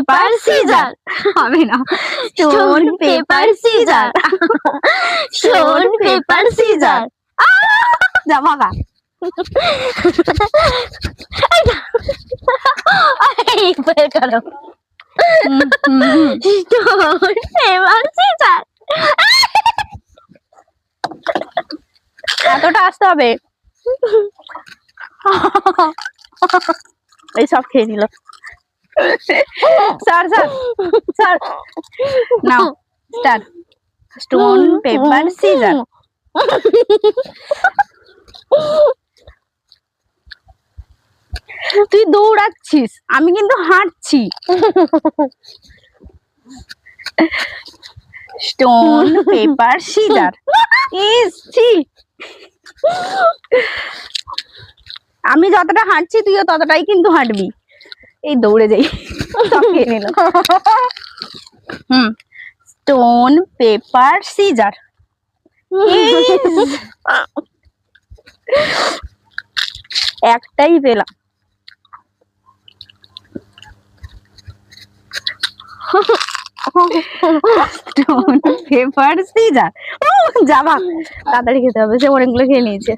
Paper scissor. হবে না। Stone paper scissor. Stone paper scissor. যা ভাগা। বের করো। Stone paper scissor. এতটা আসতে হবে। এই সব খেয়ে নিল। স্যার স্যার স্যার নাও স্টার্ট। Stone paper scissor. তুই দৌড়াচ্ছিস, আমি কিন্তু হাঁটছি। Stone paper scissor. আমি যতটা হাঁটছি তুইও ততটাই কিন্তু হাঁটবি। এই দৌড়ে যাই। Stone paper scissor. একটাই পেলাম। Stone paper scissor. যাবা তাড়াতাড়ি খেতে হবে, সে অনেকগুলো খেয়ে নিয়েছে।